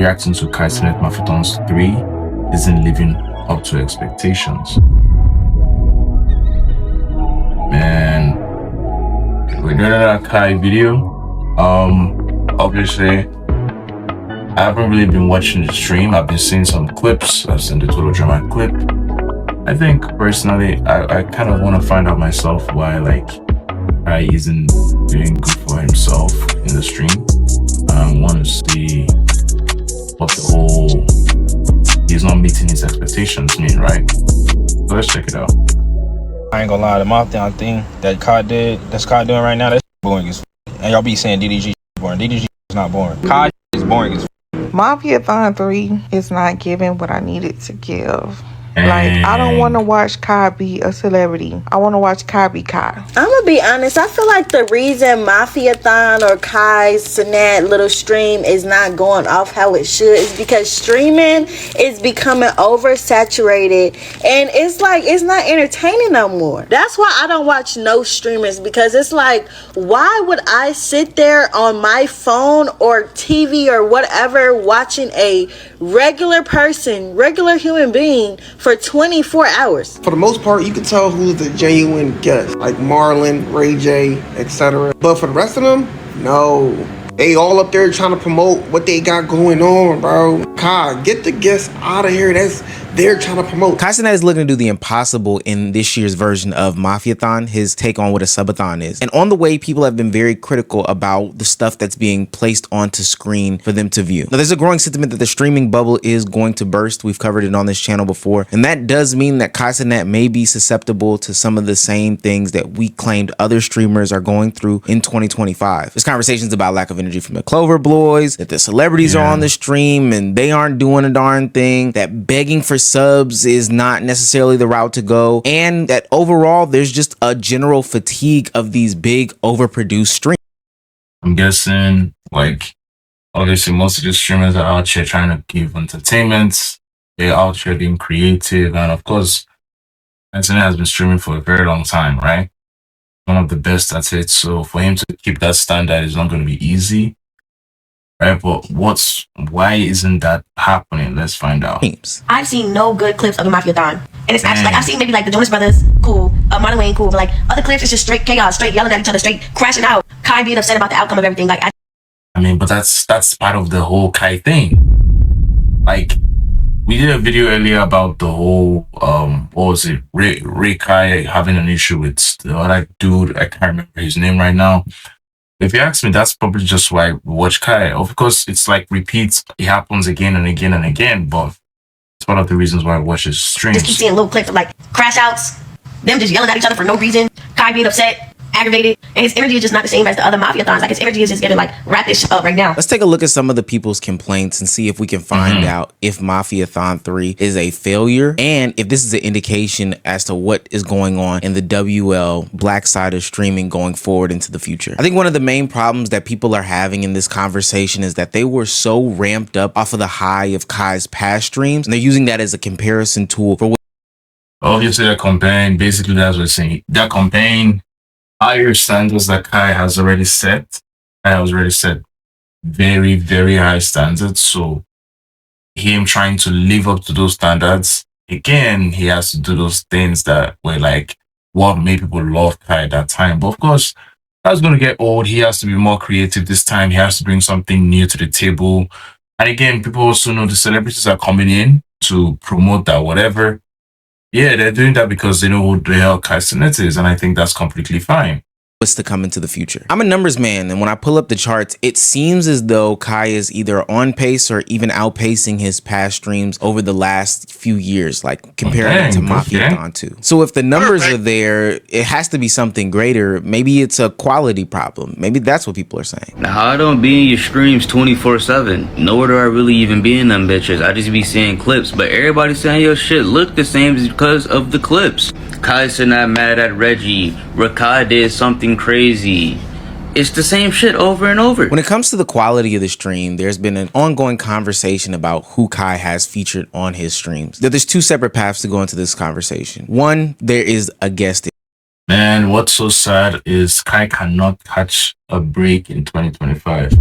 reacting to Cenat Mafiathon's 3 isn't living up to expectations. Man, we're doing another Kai video. Obviously, I haven't really been watching the stream. I've been seeing some clips. I've seen the Total Drama clip. I think personally, I kind of want to find out myself why Kai isn't doing good for himself in the stream. I want to see what the whole he's not meeting his expectations mean, right? So let's check it out. I ain't gonna lie, the Mafiathon thing that Kai doing right now, that's boring as f. And y'all be saying DDG is boring. DDG is not boring. Kai is boring as f. Mafiathon 3 is not giving what I needed to give. Like, I don't want to watch Kai be a celebrity. I want to watch Kai be Kai. I'm going to be honest. I feel like the reason Mafiathon or Kai's Cenat little stream is not going off how it should is because streaming is becoming oversaturated. And it's like, it's not entertaining no more. That's why I don't watch no streamers, because it's like, why would I sit there on my phone or TV or whatever watching a regular person, regular human being for 24 hours. For the most part, you can tell who's the genuine guest, like Marlon, Ray J, etc. But for the rest of them, no. They all up there trying to promote what they got going on, bro. Kai, get the guests out of here. They're trying to promote. Cenat is looking to do the impossible in this year's version of Mafiathon, his take on what a subathon is. And on the way, people have been very critical about the stuff that's being placed onto screen for them to view. Now, there's a growing sentiment that the streaming bubble is going to burst. We've covered it on this channel before. And that does mean that Cenat may be susceptible to some of the same things that we claimed other streamers are going through in 2025. There's conversations about lack of energy from the Clover Boys, that the celebrities are on the stream and they aren't doing a darn thing, that begging for subs is not necessarily the route to go, and that overall there's just a general fatigue of these big overproduced streams. I'm guessing, like, obviously most of the streamers are out here trying to give entertainment. They're out here being creative, and of course, Cenat has been streaming for a very long time, right? One of the best at it. So for him to keep that standard is not going to be easy, right? But why isn't that happening? Let's find out. I've seen no good clips of the Mafiathon, and it's actually like I've seen maybe like the Jonas Brothers, cool, Marlon Wayne, cool, but like other clips, it's just straight chaos, straight yelling at each other, straight crashing out, Kai being upset about the outcome of everything. Like, I mean, but that's part of the whole Kai thing. Like, we did a video earlier about the whole what was it, Ray Kai having an issue with the other dude. I can't remember his name right now. If you ask me, that's probably just why I watch Kai. Of course, it's like repeats. It happens again and again and again, but it's one of the reasons why I watch his streams. Just keep seeing little clips of like crash outs, them just yelling at each other for no reason, Kai being upset, aggravated, and his energy is just not the same as the other Mafiathons. Like, his energy is just getting like, wrap this shit up right now. Let's take a look at some of the people's complaints and see if we can find out if Mafiathon 3 is a failure, and if this is an indication as to what is going on in the WL black side of streaming going forward into the future. I think one of the main problems that people are having in this conversation is that they were so ramped up off of the high of Kai's past streams, and they're using that as a comparison tool for what. Obviously, they're comparing. Basically, that's what I'm saying. They're comparing higher standards that Kai has already set. Kai has already set very, very high standards. So him trying to live up to those standards, again, he has to do those things that were like what made people love Kai at that time. But of course, that's going to get old. He has to be more creative this time. He has to bring something new to the table. And again, people also know the celebrities are coming in to promote that whatever. Yeah, they're doing that because they know who the hell Cenat is, and I think that's completely fine. What's to come into the future. I'm a numbers man, and when I pull up the charts, it seems as though Kai is either on pace or even outpacing his past streams over the last few years, like comparing it to Mafiathon 2. So if the numbers are there, it has to be something greater. Maybe it's a quality problem. Maybe that's what people are saying. Now, I don't be in your streams 24/7. Nowhere do I really even be in them bitches. I just be seeing clips, but everybody saying your shit look the same because of the clips. Kai's not mad at Reggie. Rakai did something crazy. It's the same shit over and over. When it comes to the quality of the stream, there's been an ongoing conversation about who Kai has featured on his streams. There's two separate paths to go into this conversation. One, there is a guest. Man, what's so sad is Kai cannot catch a break in 2025.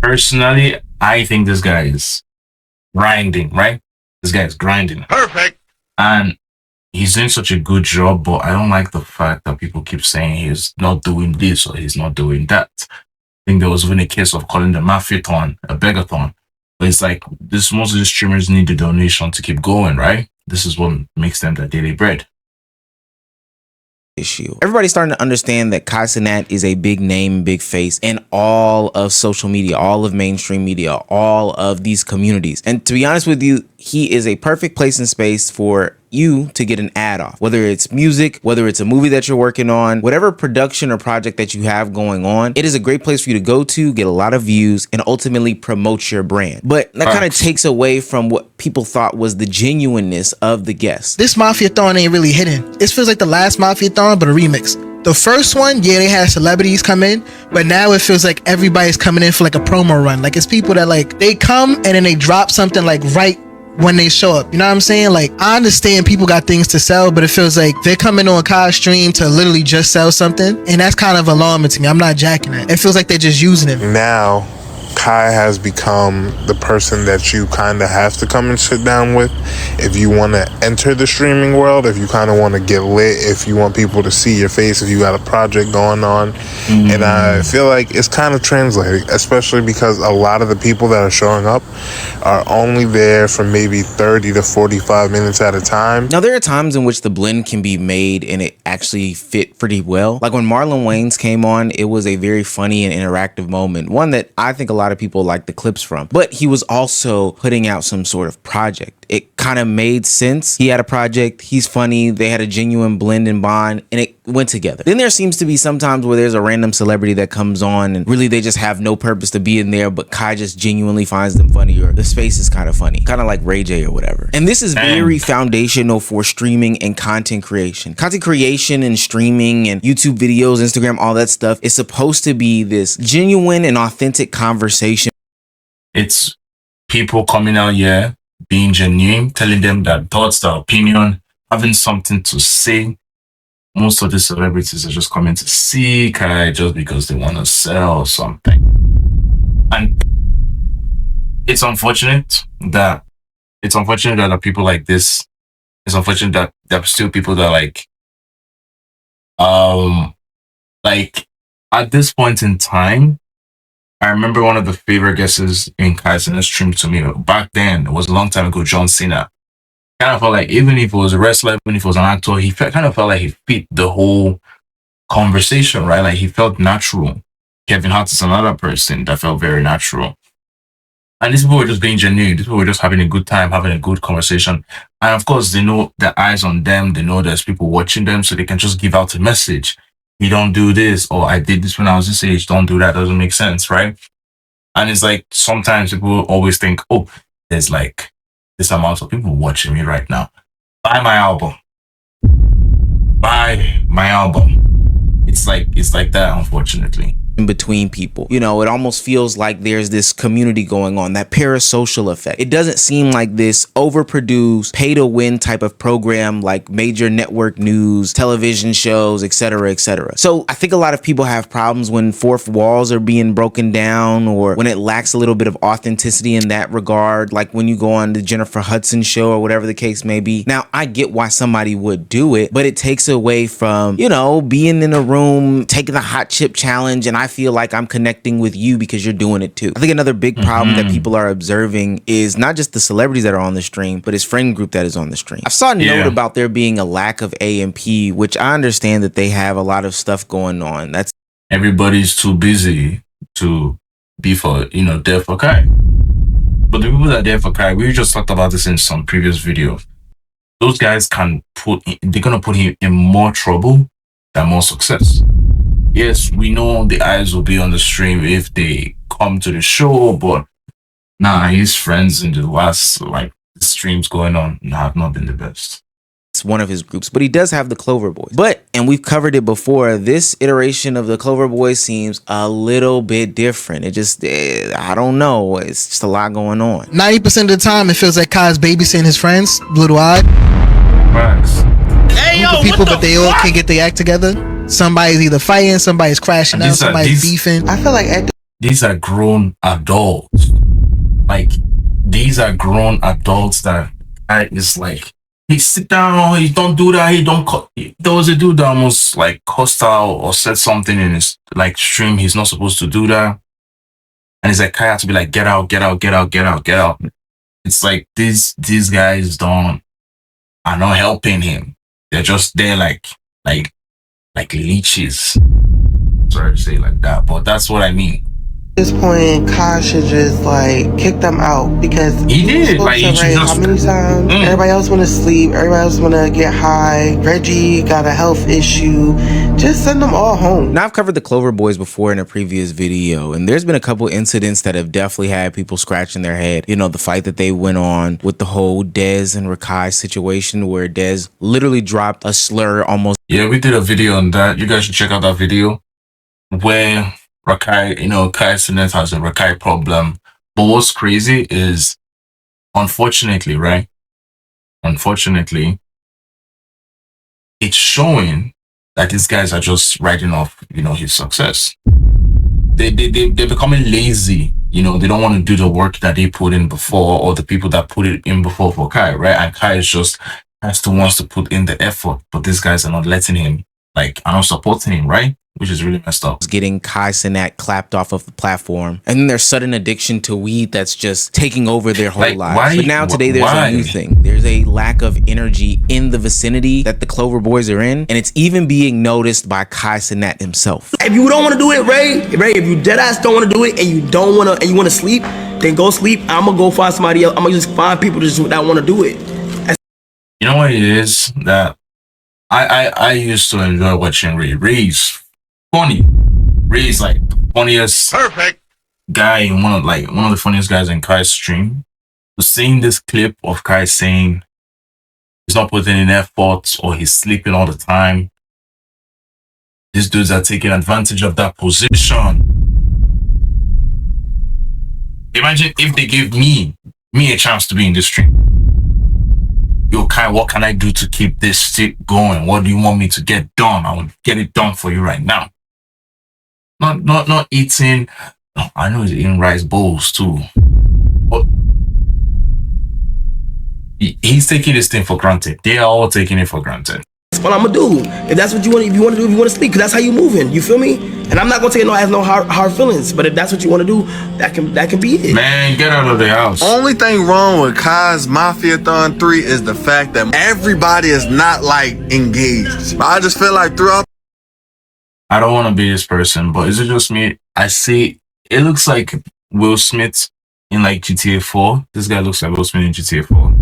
Personally, I think this guy is grinding, right? This guy is grinding. Perfect. And he's doing such a good job, but I don't like the fact that people keep saying he's not doing this or he's not doing that. I think there was even a case of calling the Mafiathon a Begathon. But it's like this, most of the streamers need the donation to keep going, right? This is what makes them their daily bread. Issue. Everybody's starting to understand that Cenat is a big name, big face in all of social media, all of mainstream media, all of these communities. And to be honest with you, he is a perfect place and space for you to get an ad off, whether it's music, whether it's a movie that you're working on, whatever production or project that you have going on. It is a great place for you to go to, get a lot of views, and ultimately promote your brand. But that kind of takes away from what people thought was the genuineness of the guests. This Mafiathon ain't really hidden. It feels like the last Mafiathon, but a remix. The first one, yeah, they had celebrities come in, but now it feels like everybody's coming in for like a promo run. Like it's people that like, they come and then they drop something like right when they show up. You know what I'm saying? Like, I understand people got things to sell, but it feels like they're coming on Kai's stream to literally just sell something, and that's kind of alarming to me. I'm not jacking it. It feels like they're just using it. Now, Kai has become the person that you kind of have to come and sit down with if you want to enter the streaming world, if you kind of want to get lit, if you want people to see your face, if you got a project going on. And I feel like it's kind of translating, especially because a lot of the people that are showing up are only there for maybe 30 to 45 minutes at a time. Now, there are times in which the blend can be made and it actually fit pretty well. Like when Marlon Wayans came on, it was a very funny and interactive moment, one that I think a lot of people like the clips from, but he was also putting out some sort of project. It kind of made sense. He had a project, he's funny, they had a genuine blend and bond, and it went together. Then there seems to be sometimes where there's a random celebrity that comes on and really they just have no purpose to be in there, but Kai just genuinely finds them funny, or the space is kind of funny, kind of like Ray J or whatever. And this is very foundational for streaming and content creation. Content creation and streaming and YouTube videos, Instagram, all that stuff is supposed to be this genuine and authentic conversation. It's people coming out here, being genuine, telling them their thoughts, their opinion, having something to say. Most of the celebrities are just coming to see Kai just because they want to sell something. And it's unfortunate that there are people like this. It's unfortunate that there are still people that like at this point in time, I remember one of the favorite guesses in Kai's stream to me back then, it was a long time ago, John Cenat. Kind of felt like even if it was a wrestler, even if it was an actor, kind of felt like he fit the whole conversation, right? Like he felt natural. Kevin Hart is another person that felt very natural. And these people were just being genuine. These people were just having a good time, having a good conversation. And of course, they know the eyes on them. They know there's people watching them, so they can just give out a message. You don't do this, or I did this when I was this age. Don't do that. Doesn't make sense, right? And it's like sometimes people always think, oh, there's like this amount of people watching me right now. Buy my album. Buy my album. It's like that, unfortunately. In between people, you know, it almost feels like there's this community going on, that parasocial effect. It doesn't seem like this overproduced, pay to win type of program like major network news, television shows, etc., etc. So I think a lot of people have problems when fourth walls are being broken down, or when it lacks a little bit of authenticity in that regard, like when you go on the Jennifer Hudson show or whatever the case may be. Now, I get why somebody would do it, but it takes away from, you know, being in a room, taking the hot chip challenge, and I feel like I'm connecting with you because you're doing it too. I think another big problem that people are observing is not just the celebrities that are on the stream, but his friend group that is on the stream. I saw a note about there being a lack of A&P, which I understand that they have a lot of stuff going on. That's everybody's too busy to be for, there for Kai. But the people that are there for Kai, we just talked about this in some previous video. Those guys they're gonna put him in more trouble than more success. Yes, we know the eyes will be on the stream if they come to the show, but his friends in the last the streams going on have not been the best. It's one of his groups, but he does have the Clover Boys. But, and we've covered it before, this iteration of the Clover Boys seems a little bit different. It just, I don't know. It's just a lot going on. 90% of the time, it feels like Kai's babysitting his friends, little odd. Facts. Hey, yo, people, but they all can't get their act together. Somebody's either fighting, somebody's crashing out, somebody's beefing. I feel like at these are grown adults. Like, these are grown adults that is like, hey, sit down, he don't do that, he don't cut. There was a dude that almost like cussed out or said something in his like stream. He's not supposed to do that. And it's like, Kai had to be like, get out, get out, get out, get out, get out. It's like these guys are not helping him. They're just there like leeches. Sorry to say it like that, but that's what I mean. At this point, Kai should just like kick them out because he did. Like, he Ray, how many times? Everybody else want to sleep. Everybody else want to get high. Reggie got a health issue. Just send them all home. Now, I've covered the Clover Boys before in a previous video, and there's been a couple incidents that have definitely had people scratching their head. You know, the fight that they went on with the whole Dez and Rakai situation, where Dez literally dropped a slur almost. Yeah, we did a video on that. You guys should check out that video where Rakai, Kai Cenat has a Rakai problem. But what's crazy is, unfortunately, right? Unfortunately, it's showing that these guys are just writing off, his success. They're becoming lazy. They don't want to do the work that they put in before, or the people that put it in before for Kai, right? And Kai wants to put in the effort, but these guys are not letting him, are not supporting him, right? Which is really messed up. Getting Kai Cenat clapped off of the platform, and then their sudden addiction to weed that's just taking over their whole lives. But now today there's a new thing. There's a lack of energy in the vicinity that the Clover Boys are in, and it's even being noticed by Kai Cenat himself. If you don't want to do it, Ray, if you dead ass don't want to do it, and you don't want to, and you want to sleep, then go sleep. I'm gonna go find somebody else. I'm gonna just find people that want to do it. You know what it is that I used to enjoy watching Ray. Ray's funny. Ray's like funniest guy, one of the funniest guys in Kai's stream. So seeing this clip of Kai saying he's not putting in effort or he's sleeping all the time, these dudes are taking advantage of that position. Imagine if they gave me a chance to be in this stream. Yo, Kai, what can I do to keep this stick going? What do you want me to get done? I will get it done for you right now. Not eating. No, I know he's eating rice bowls too. But he's taking this thing for granted. They are all taking it for granted. That's what I'm gonna do. If that's what you want, if you want to sleep, because that's how you moving. You feel me? And I'm not gonna take it. No, I have no hard feelings. But if that's what you want to do, that can be it. Man, get out of the house. Only thing wrong with Kai's Mafiathon 3 is the fact that everybody is not engaged. I just feel like throughout. I don't want to be this person, but is it just me? I see it looks like Will Smith in GTA 4. This guy looks like Will Smith in GTA 4.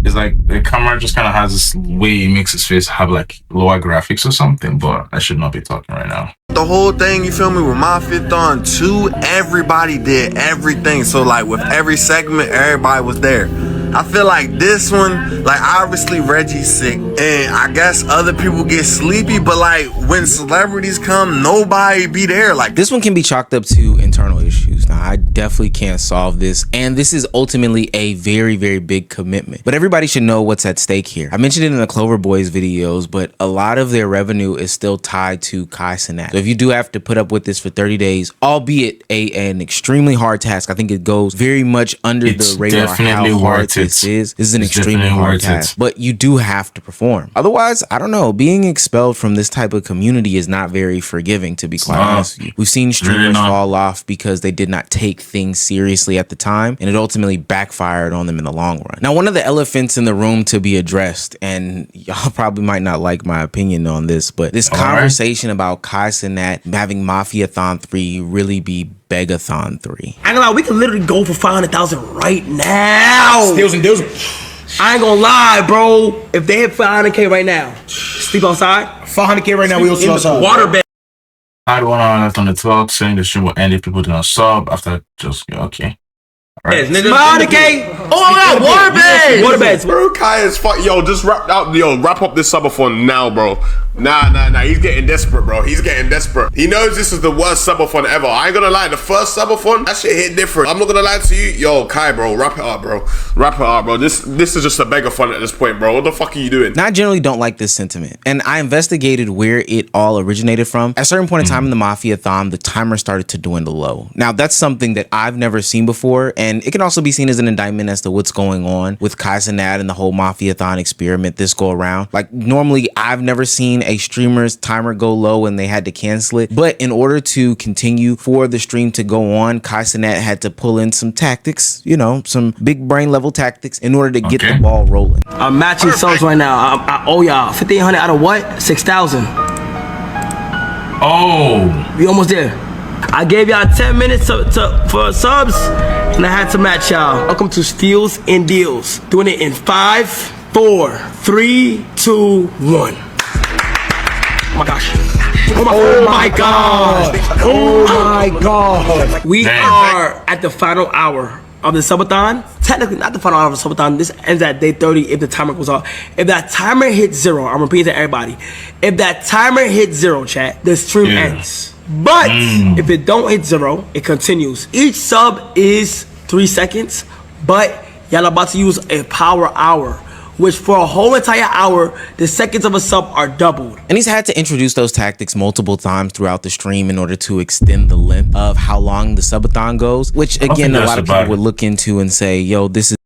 It's like the camera just kind of has this way he makes his face have lower graphics or something, but I should not be talking right now. The whole thing, you feel me, with Mafiathon 2, everybody did everything. So with every segment, everybody was there. I feel like this one, obviously Reggie's sick, and I guess other people get sleepy, but when celebrities come, nobody be there. This one can be chalked up to internal issues. Now, I definitely can't solve this, and this is ultimately a very, very big commitment. But everybody should know what's at stake here. I mentioned it in the Clover Boys videos, but a lot of their revenue is still tied to Kai Cenat. So if you do have to put up with this for 30 days, albeit an extremely hard task, I think it goes very much under the radar how hard this is. This is an extremely hard task, but you do have to perform. Otherwise, I don't know, being expelled from this type of community is not very forgiving, to be quite honest with you. We've seen streamers fall off because they did not take things seriously at the time, and it ultimately backfired on them in the long run. Now, one of the elephants in the room to be addressed, and y'all probably might not like my opinion on this, but this conversation about Kai Cenat having Mafiathon 3 really be Begathon 3. I ain't gonna lie, we can literally go for 500,000 right now. Steals and deals. I ain't gonna lie, bro. If they hit 500K right now, sleep outside. 500K right now, we will sleep outside. Water bed. I had 1 hour left on the talk, saying the stream will end if people do not sub after just okay. Right. Smile the K. Oh my God, water beds. Water beds. Bro, Kai is fuck. Yo, just wrap up this subathon now, bro. Nah. He's getting desperate, bro. He's getting desperate. He knows this is the worst subathon ever. I ain't gonna lie. The first subathon, that shit hit different. I'm not gonna lie to you. Yo, Kai, bro, wrap it up, bro. This is just a Begathon at this point, bro. What the fuck are you doing? Now, I generally don't like this sentiment, and I investigated where it all originated from. At a certain point in time in the Mafiathon, the timer started to dwindle low. Now, that's something that I've never seen before, and it can also be seen as an indictment as to what's going on with Cenat and the whole Mafiathon experiment this go around. Like, normally, I've never seen a streamer's timer go low and they had to cancel it, but in order to continue for the stream to go on, Cenat had to pull in some tactics, you know, some big brain level tactics in order to get the ball rolling. I'm matching subs right now. I owe y'all 1,500 out of what? 6,000. Oh, we almost there. I gave y'all 10 minutes for subs, and I had to match y'all. Welcome to Steals and Deals. Doing it in 5, 4, 3, 2, 1. Oh my gosh. Oh my God. Oh my God. We are at the final hour of the subathon. Technically not the final hour of the subathon. This ends at day 30 if the timer goes off. If that timer hits 0, I'm repeating to everybody. If that timer hits 0, chat, the stream ends. But if it don't hit 0, it continues. Each sub is 3 seconds, but y'all about to use a power hour, which for a whole entire hour, the seconds of a sub are doubled. And he's had to introduce those tactics multiple times throughout the stream in order to extend the length of how long the subathon goes, which again, a lot of people would look into and say, yo, this is...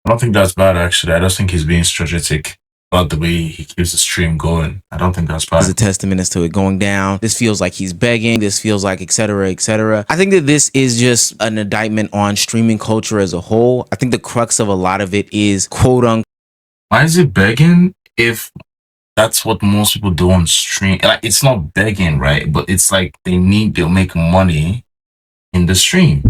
I don't think that's bad, actually. I just think he's being strategic about the way he keeps the stream going. I don't think that's bad. It's a testament as to it going down. This feels like he's begging. This feels like etc. etc. I think that this is just an indictment on streaming culture as a whole. I think the crux of a lot of it is quote unquote. Why is it begging if that's what most people do on stream? Like, it's not begging, right? But it's like they'll make money in the stream.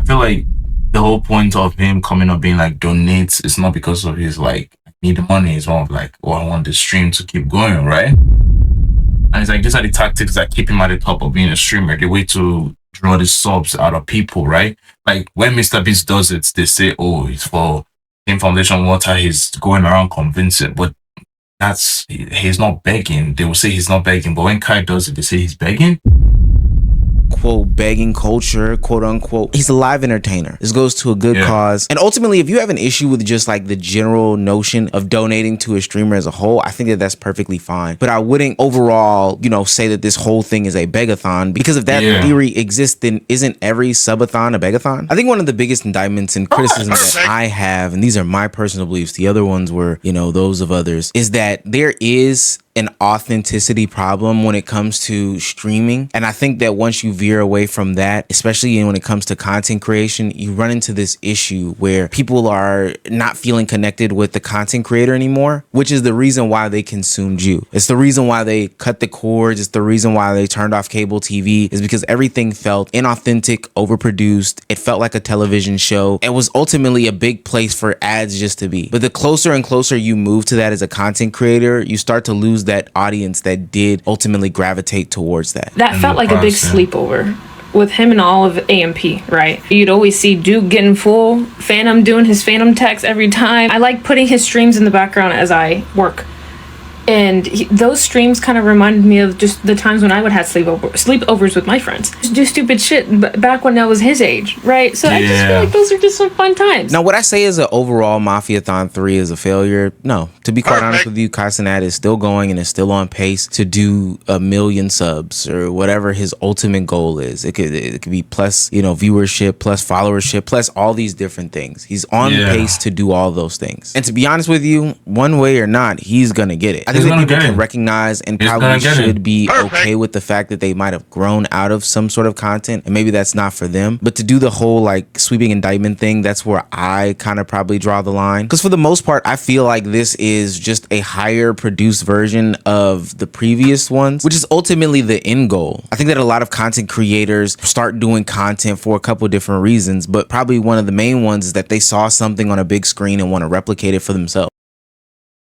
I feel like the whole point of him coming up being like donates is not because of his like I need the money. It's more of like, oh, I want the stream to keep going, right? And it's like these are the tactics that keep him at the top of being a streamer. The way to draw the subs out of people, right? Like when Mr. Beast does it, they say, oh, it's for Team Foundation Water. He's going around convincing, but he's not begging. They will say he's not begging, but when Kai does it, they say he's begging. Quote begging culture, quote unquote. He's a live entertainer. This goes to a good cause. And ultimately, if you have an issue with just like the general notion of donating to a streamer as a whole, I think that that's perfectly fine. But I wouldn't overall, you know, say that this whole thing is a begathon, because if that theory exists, then isn't every subathon a begathon? I think one of the biggest indictments and criticisms that I have, and these are my personal beliefs, the other ones were, you know, those of others, is that there is an authenticity problem when it comes to streaming. And I think that once you veer away from that, especially when it comes to content creation, you run into this issue where people are not feeling connected with the content creator anymore, which is the reason why they consumed you. It's the reason why they cut the cords. It's the reason why they turned off cable TV, is because everything felt inauthentic, overproduced. It felt like a television show. It was ultimately a big place for ads just to be. But the closer and closer you move to that as a content creator, you start to lose that audience that did ultimately gravitate towards that. That felt like a big sleepover with him and all of AMP, right? You'd always see Duke getting full, Phantom doing his Phantom text every time. I like putting his streams in the background as I work. And those streams kind of reminded me of just the times when I would have sleepovers with my friends. Just do stupid shit back when I was his age, right? So I just feel like those are just some fun times. Now, would I say as an overall Mafiathon 3 is a failure? No. To be quite honest with you, Cenat is still going and is still on pace to do 1 million subs or whatever his ultimate goal is. It could be plus, you know, viewership, plus followership, plus all these different things. He's on pace to do all those things. And to be honest with you, one way or not, he's gonna get it. I think that people can recognize and probably should be okay with the fact that they might have grown out of some sort of content and maybe that's not for them. But to do the whole like sweeping indictment thing, that's where I kind of probably draw the line. Because for the most part, I feel like this is just a higher produced version of the previous ones, which is ultimately the end goal. I think that a lot of content creators start doing content for a couple of different reasons, but probably one of the main ones is that they saw something on a big screen and want to replicate it for themselves.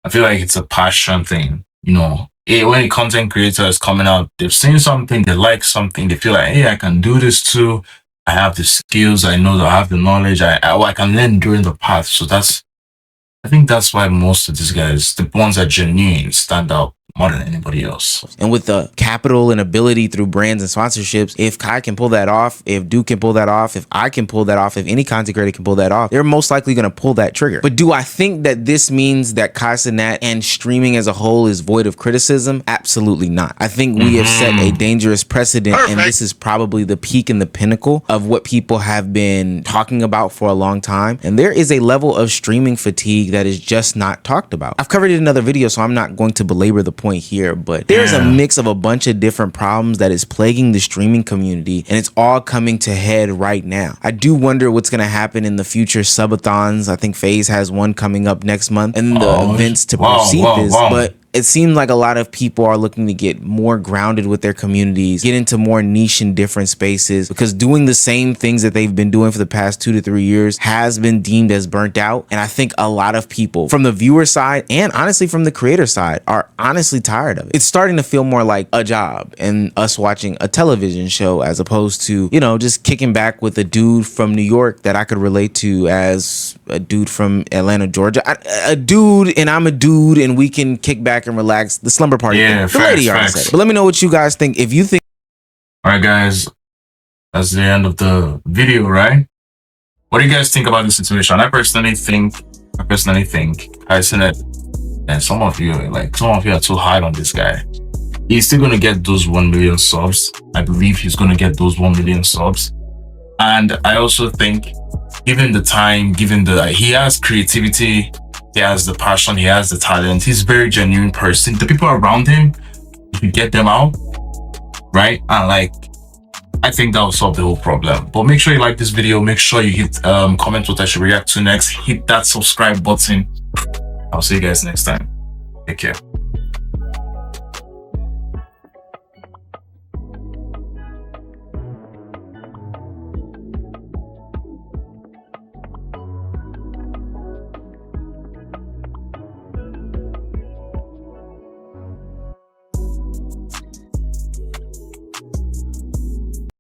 I feel like it's a passion thing, you know. When a content creator is coming out, they've seen something, they like something, they feel like, hey, I can do this too. I have the skills, I know that I have the knowledge, I can learn during the path. So I think that's why most of these guys, the ones that genuine, stand out more than anybody else. And with the capital and ability through brands and sponsorships, if Kai can pull that off, if Duke can pull that off, if I can pull that off, if any content creator can pull that off, they're most likely going to pull that trigger. But do I think that this means that Kai Cenat and streaming as a whole is void of criticism? Absolutely not. I think we have set a dangerous precedent, and this is probably the peak and the pinnacle of what people have been talking about for a long time. And there is a level of streaming fatigue that is just not talked about. I've covered it in another video, so I'm not going to belabor the point here, but there's a mix of a bunch of different problems that is plaguing the streaming community, and it's all coming to head right now. I do wonder what's going to happen in the future subathons. I think FaZe has one coming up next month, and the events to precede this, but it seems like a lot of people are looking to get more grounded with their communities, get into more niche and different spaces, because doing the same things that they've been doing for the past 2 to 3 years has been deemed as burnt out. And I think a lot of people from the viewer side and honestly from the creator side are honestly tired of it. It's starting to feel more like a job and us watching a television show as opposed to, you know, just kicking back with a dude from New York that I could relate to as a dude from Atlanta, Georgia. A dude, and I'm a dude, and we can kick back and relax. The slumber party. Yeah, the lady already said it. But let me know what you guys think. If you think, all right, guys, that's the end of the video, right? What do you guys think about the situation? I personally think I said it, and some of you are too hard on this guy. He's still gonna get those 1 million subs. I believe he's gonna get those 1 million subs. And I also think, given the time, he has creativity, he has the passion, he has the talent, he's a very genuine person. The people around him, if you get them out, right? And I think that will solve the whole problem. But make sure you like this video, make sure you hit comment what I should react to next, hit that subscribe button. I'll see you guys next time. Take care.